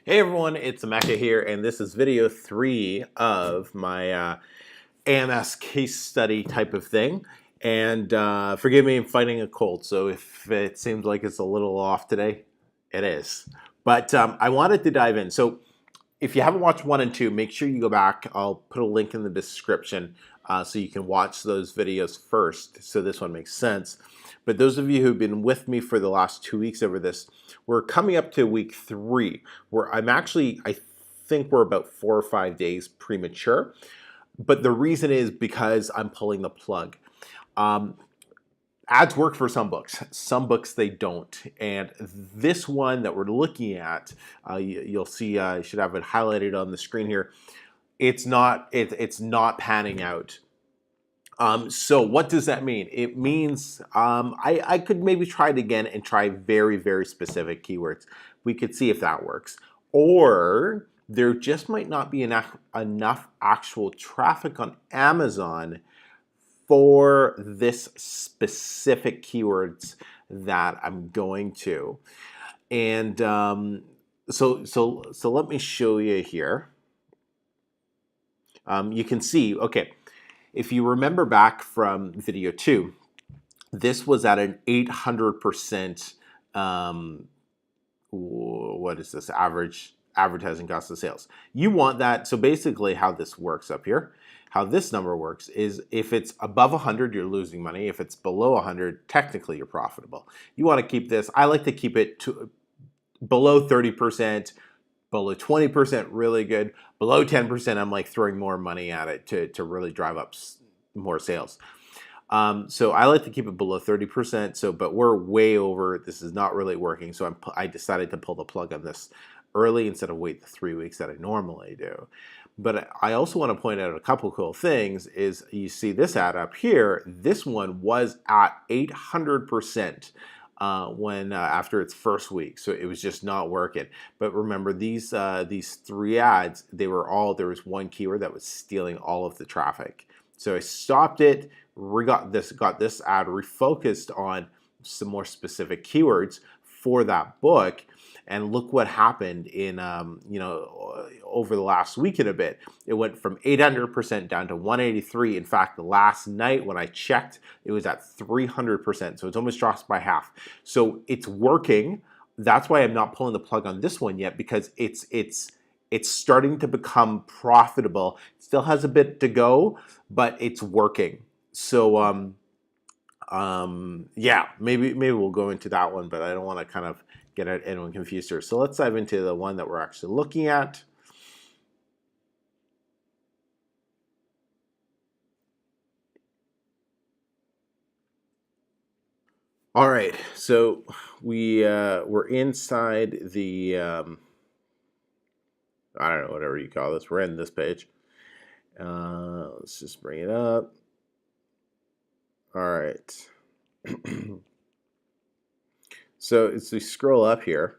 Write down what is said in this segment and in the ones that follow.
Hey everyone, it's Mecca here, and this is video 3 of my AMS case study type of thing. And forgive me, I'm fighting a cold, so if it seems like it's a little off today, it is. But I wanted to dive in. So if you haven't watched 1 and 2, make sure you go back. I'll put a link in the description so you can watch those videos first, so this one makes sense. But those of you who've been with me for the last 2 weeks over this, we're coming up to week 3, where I think we're about 4 or 5 days premature. But the reason is because I'm pulling the plug. Ads work for some books they don't. And this one that we're looking at, you'll see, I should have it highlighted on the screen here. It's not panning out. So what does that mean? It means I could maybe try it again and try very, very specific keywords. We could see if that works. Or there just might not be enough actual traffic on Amazon for this specific keywords that I'm going to. And so let me show you here. You can see, okay, if you remember back from video 2, this was at an 800%, what is this, average advertising cost of sales. You want that, so basically how this works up here, how this number works is if it's above 100, you're losing money. If it's below 100, technically you're profitable. You want to keep this, I like to keep it to below 30%, below 20%, really good. Below 10%, I'm like throwing more money at it to really drive up more sales. So I like to keep it below 30%. So, but we're way over. This is not really working. So I decided to pull the plug on this early instead of wait the 3 weeks that I normally do. But I also want to point out a couple cool things. Is you see this ad up here. This one was at 800%. When after its first week, so it was just not working. But remember, these 3 ads, there was one keyword that was stealing all of the traffic. So I stopped it, got this ad refocused on some more specific keywords for that book, and look what happened in over the last week and a bit. It went from 800% down to 183. In fact, the last night when I checked, it was at 300%. So it's almost dropped by half. So it's working. That's why I'm not pulling the plug on this one yet, because it's starting to become profitable. It still has a bit to go, but it's working. So yeah, maybe we'll go into that one, but I don't want to kind of get anyone confused here. So let's dive into the one that we're actually looking at. All right, so we're inside the I don't know, whatever you call this. We're in this page. Let's just bring it up. All right. So as we scroll up here,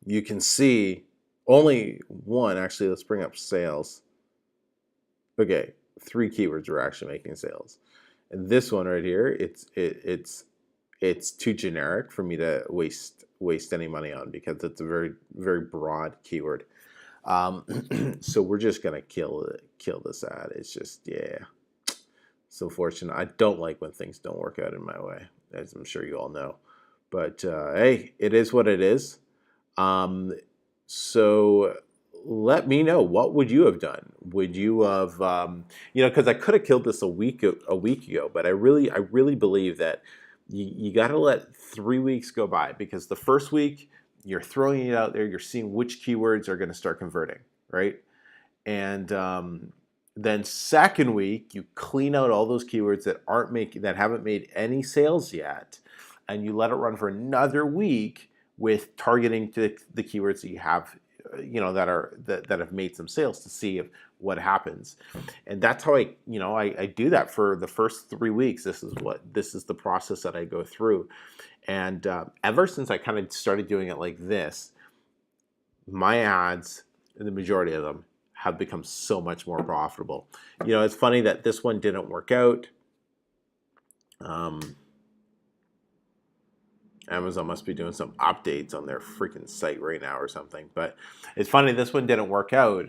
you can see only one. Actually, let's bring up sales. Okay, 3 keywords are actually making sales, and this one right here, it's too generic for me to waste any money on, because it's a very, very broad keyword. So we're just gonna kill this ad. It's just, yeah, it's unfortunate. I don't like when things don't work out in my way, as I'm sure you all know. But hey, it is what it is. So let me know, what would you have done? Would you have, because I could have killed this a week ago, but I really believe that you got to let 3 weeks go by, because the first week you're throwing it out there, you're seeing which keywords are going to start converting, right? And then second week you clean out all those keywords that haven't made any sales yet, and you let it run for another week with targeting to the keywords that you have, that have made some sales, to see what happens. And that's how I do that for the first 3 weeks. This is the process that I go through. And ever since I kind of started doing it like this, my ads, the majority of them, have become so much more profitable. It's funny that this one didn't work out. Amazon must be doing some updates on their freaking site right now or something. But it's funny, this one didn't work out.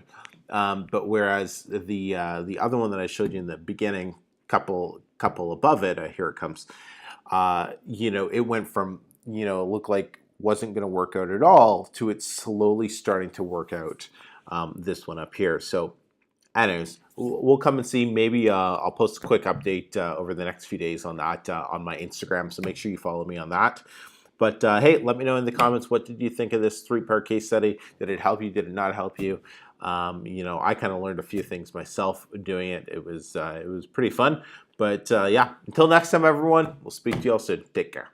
But whereas the other one that I showed you in the beginning, couple above it, here it comes. It went from it looked like wasn't going to work out at all to it slowly starting to work out. This one up here. So, anyways, we'll come and see. Maybe I'll post a quick update over the next few days on that on my Instagram. So make sure you follow me on that. But hey, let me know in the comments, what did you think of this 3-part case study? Did it help you? Did it not help you? I kind of learned a few things myself doing it. It was pretty fun. But yeah, until next time, everyone, we'll speak to you all soon. Take care.